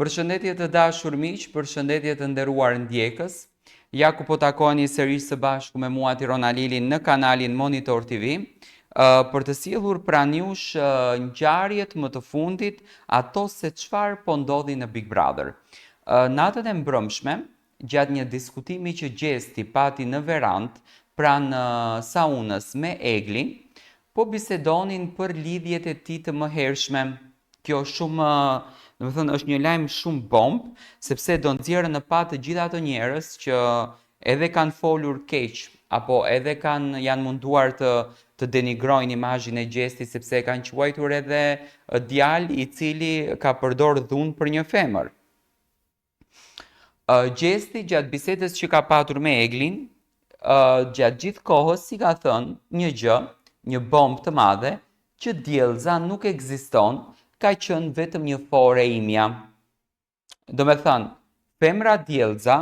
Përshëndetje të dashur miq, përshëndetje të nderuar ndjekës. Ja ku po takoheni sërish së bashku me mua Tirona Lilin në kanalin Monitor TV, për të sjellur pranë jush ngjarjet më të fundit, ato se çfarë po ndodhi në Big Brother. Natën e mbrëmshme, gjatë një diskutimi që Gjesti pati në verandë pranë saunës me Eglin, po bisedonin për lidhjet e tij të mëhershme. Kjo shumë, është një lajm shumë bomb, sepse do nxjerrë në pa të gjitha ato njerëz që edhe kanë folur keq apo edhe janë munduar të denigrojnë imazhin e Gjestit sepse e kanë quajtur edhe djalë i cili ka përdorur dhunë për një femër. Gjesti gjatë bisedës që ka patur me Eglin, gjatë gjithë kohës si ka thënë një gjë, një bombë të madhe, që diellza nuk ekziston, ka qenë vetëm një fore imja. Do me thënë, femra diellza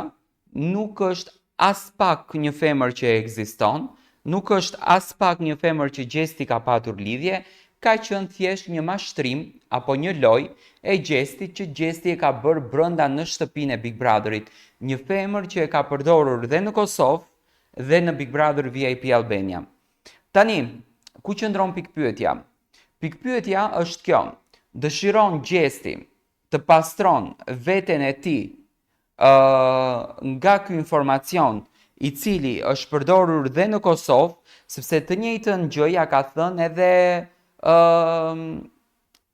nuk është as pak një femër që ekziston, nuk është as pak një femër që Gjesti ka patur lidhje, ka qenë thjesht një mashtrim apo një lojë e Gjestit që Gjesti e ka bërë brenda në shtëpinë e Big Brotherit. Një femër që e ka përdorur dhe në Kosovë dhe në Big Brother VIP Albania. Tani, ku qëndron pikpyetja? Pikpyetja është kjo. Dëshiron Gjesti të pastron veten e tij nga ky informacion i cili është përdorur dhe në Kosovë, sepse të njëjtën gjë ja ka thënë edhe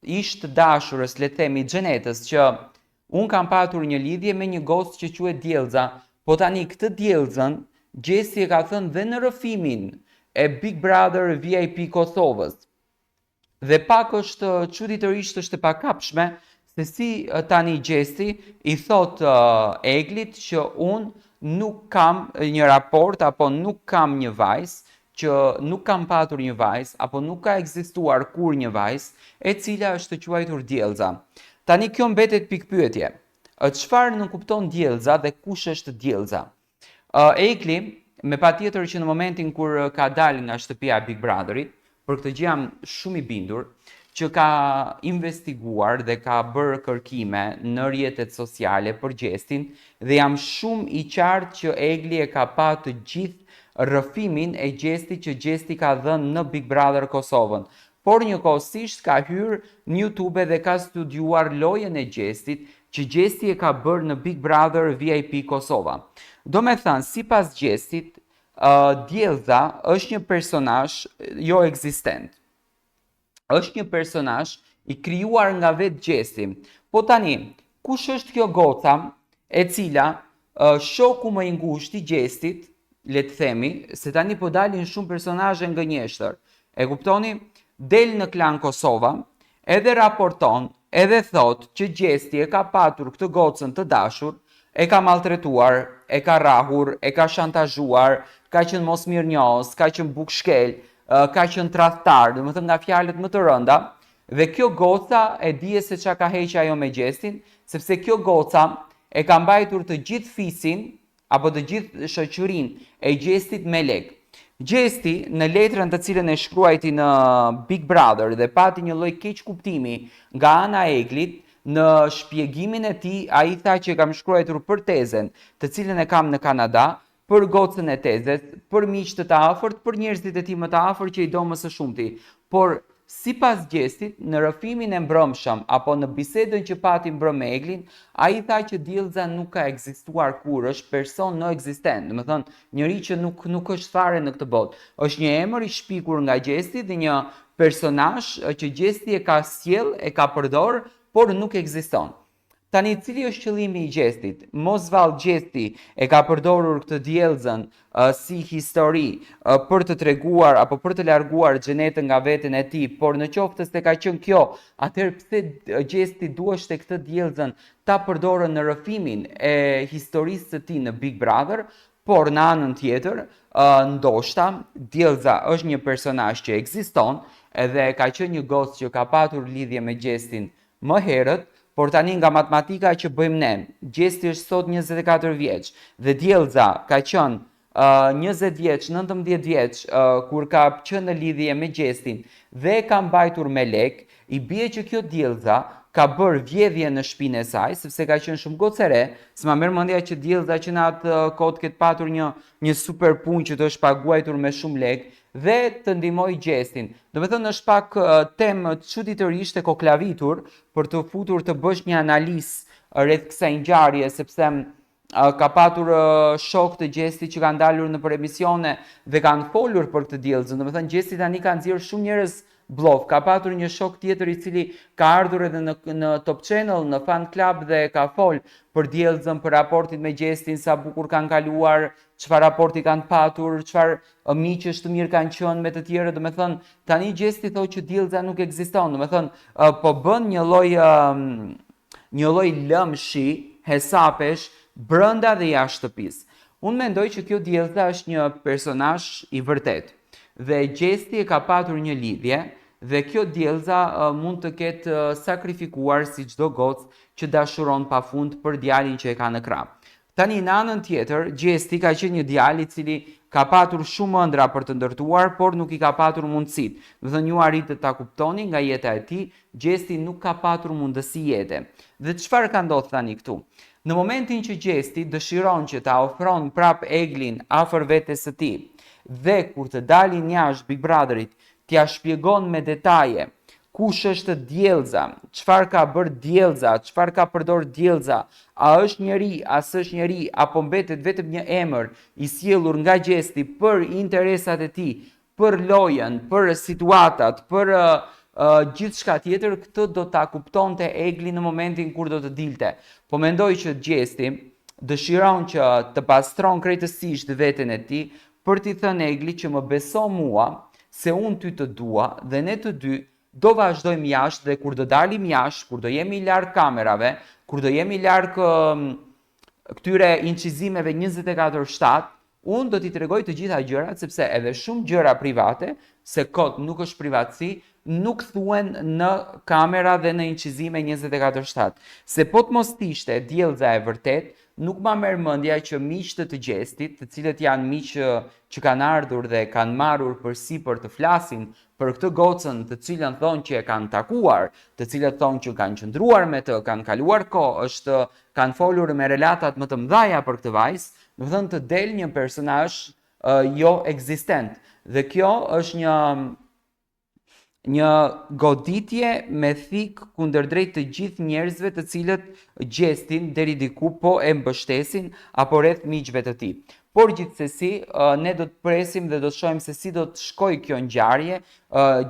ish të dashurës, le të themi Xhenetës, që un kam patur një lidhje me një gocë që quhet Diellza, po tani këtë Diellzën Gjesti e ka thënë dhe në rrëfimin e Big Brother VIP Kosovës. Dhe pak është çuditërisht është e pakapshme se si tani Gjesti i thot Eglit që unë nuk kam një raport apo nuk kam një vajzë, që nuk kam patur një vajzë apo nuk ka ekzistuar kur një vajzë e cila është të quajtur Diellza. Tani kjo mbetet pikpyetje. Çfarë nuk kupton Diellza dhe kush është Diellza? Egli, me patjetër që në momentin kur ka dalë nga shtëpia e Big Brotherit, për këtë gjë jam shumë i bindur që ka investiguar dhe ka bërë kërkime në rrjetet sociale për Gjestin dhe jam shumë i qartë që Egli e ka pa të gjithë rrëfimin e Gjestit që Gjesti ka dhënë në Big Brother Kosovën. Por njëkohësisht ka hyrë në YouTube dhe ka studiuar lojën e Gjestit që Gjesti e ka bërë në Big Brother VIP Kosova. Do me thënë, sipas Gjestit, Diellza është një personazh jo ekzistent. Është një personazh i krijuar nga vetë Gjesti. Po tani, kush është kjo goca e cila shoku më i ngushtë i Gjestit, le të themi, se tani po dalin shumë personazhe ngënjeshtër. E kuptoni? Del në Klan Kosova, edhe raporton, edhe thot që Gjesti e ka patur këtë gocën të dashur, e ka maltretuar, e ka rrahur, e ka shantazhuar, ka qenë mosmirnjos, ka qenë bukshkel, ka qenë tradhtar, domethënë nga fjalët më të rënda, dhe kjo goca e dije se çka ka heqë ajo me Gjestin, sepse kjo goca e ka mbajtur të gjithë fisin apo të gjithë shoqërinë e Gjestit me lek. Gjesti në letrën të cilën e shkruajti në Big Brother dhe pati një lloj keq kuptimi nga ana e Eglit, në shpjegimin e tij ai tha që kam shkruar për tezën, të cilën e kam në Kanada, për gocën e tezës, për miqtë të afërt, për njerëzit e tij më të afërt që i do më së shumti. Por sipas Gjestit, në rrëfimin e mbrëmshëm apo në bisedën që pati mbrëm me Eglin, ai tha që Diellza nuk ka ekzistuar kur, është person no ekzistent, domethënë njëri që nuk është fare në këtë botë. Është një emër i shpikur nga Gjesti dhe një personazh që Gjesti e ka sjell, e ka përdor, por nuk ekziston. Tani cili është qëllimi i Gjestit? Mosvall Gjesti e ka përdorur këtë Diellzën si histori për të treguar apo për të larguar Xhenetën nga veten e tij, por në qoftë se ka qenë kjo, atëherë pse Gjesti duhet këtë Diellzën ta përdorën në rrëfimin e historisë së tij në Big Brother? Por në anën tjetër, ndoshta Diellza është një personazh që ekziston edhe ka qenë një gocë që ka patur lidhje me Gjestin më herët, por tani nga matematika që bëjmë ne, Gjesti është sot 24 vjeç dhe Diellza ka qenë 20 vjeç, 19 vjeç kur ka qenë në lidhje me Gjestin dhe ka mbajtur me lek, i bie që kjo Diellza ka bërë vjedhje në shtëpinë e saj, sepse ka qenë shumë gocë e re, s'ma merr mendja që Diellza që në atë kohë ketë patur një super punë që të është paguajtur me shumë lekë dhe të ndihmoj Gjestin. Do me thënë është pak temë çuditërisht e koklavitur për të futur të bësh një analizë rreth kësaj ngjarje, sepse ka patur shok të Gjesti që kanë dalur në për emisione dhe kanë folur për këtë Diellzën. Do me thënë Gjesti tani ka nxjerrë shumë njerëz blof. Ka patur një shok tjetër i cili ka ardhur edhe në Top Channel, në Fan Club dhe ka fol për Diellzën, për raportin me Gjestin, sa bukur kanë kaluar, çfarë raporti kanë patur, çfarë miqësh të mirë kanë qenë me të tjerë. Do me thënë tani Gjesti thotë që Diellza nuk ekziston. Do me thënë po bën një lloj lëmshi, hesapesh brenda dhe jashtë shtëpisë. Unë mendoj që kjo Diellza është një personazh i vërtet dhe Gjesti e ka patur një lidhje dhe kjo Diellza mund të ketë sakrifikuar si çdo gocë që dashuron pafund për djalin që e ka në krah. Tani në anën tjetër, Gjesti ka qenë një djalë i cili ka patur shumë ëndra për të ndërtuar, por nuk i ka patur mundësitë. Do të thënë ju arritët ta kuptoni nga jeta e tij, Gjesti nuk ka patur mundësi jete. Dhe çfarë ka ndodhur tani këtu? Në momentin që Gjesti dëshiron që ta ofron prap Eglin afër vetes së tij dhe kur të dalin jashtë Big Brotherit, t'ia shpjegon me detaje kush është Diellza, çfarë ka bërë Diellza, çfarë ka përdor Diellza, a është njeri, a s'është njeri, apo mbetet vetëm një emër i sjellur nga Gjesti për interesat e tij, për lojën, për situatat, për gjithçka tjetër, këtë do ta kuptonte Egli në momentin kur do të dilte. Po mendoj që Gjesti dëshiron që të pastron krejtësisht veten e tij për t'i thënë Egli që më beso mua se unë ty të dua dhe ne të dy do vazhdojmë jashtë dhe kur do dalim jashtë, kur do jemi larg kamerave, kur do jemi larg këtyre incizimeve 24/7, unë do t'i tregoj të gjitha gjërat, sepse edhe shumë gjëra private, se kot nuk është privatësi, nuk thuhen në kamera dhe në incizime 24/7. Se po të mos ishte Diellza e vërtet, nuk ma merr mendja që miqtë të Gjestit, të cilët janë miqë që kanë ardhur dhe kanë marrur përsipër të flasin për këtë gocën të cilën thonë që e kanë takuar, të cilët thonë që kanë qëndruar me të, kanë kaluar kohë, kanë folur me relatat më të mëdha për këtë vajzë, do të thënë të del një personazh jo ekzistent. Dhe kjo është një goditje me thik kundërdrejt të gjithë njerëzve të cilët Gjestin deri diku po e mbështesin apo rreth miqve të tij. Por gjithsesi, ne do të presim dhe do të shohim se si do të shkojë kjo ngjarje.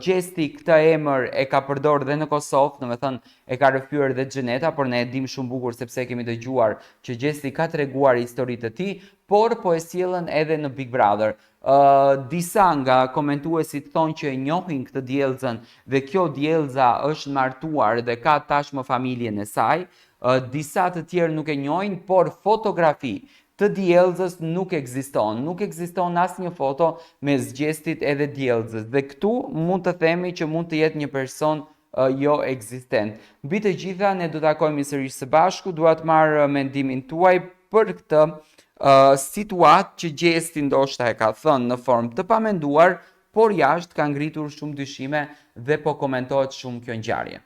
Gjesti këtë emër e ka përdorur dhe në Kosovë, domethënë e ka rrëfyer dhe Xheneta, por ne e dim shumë bukur sepse kemi dëgjuar që Gjesti ka treguar historitë të tij, por po e sjellën edhe në Big Brother. Disa nga komentuesit thonë që e njohin këtë Diellzën dhe kjo Diellza është martuar dhe ka tashmë familjen e saj. Disa të tjerë nuk e njohin, por fotografi të Diellzës nuk ekziston. Nuk ekziston asnjë foto mes Gjestit edhe Diellzës. Dhe këtu mund të themi që mund të jetë një person jo ekzistent. Mbi të gjitha, ne do të takojmë sërish së bashku, dua të marr mendimin tuaj për këtë situatë që Gjesti ndoshta e ka thënë në formë të pamenduar, por jashtë ka ngritur shumë dyshime dhe po komentohet shumë kjo ngjarje.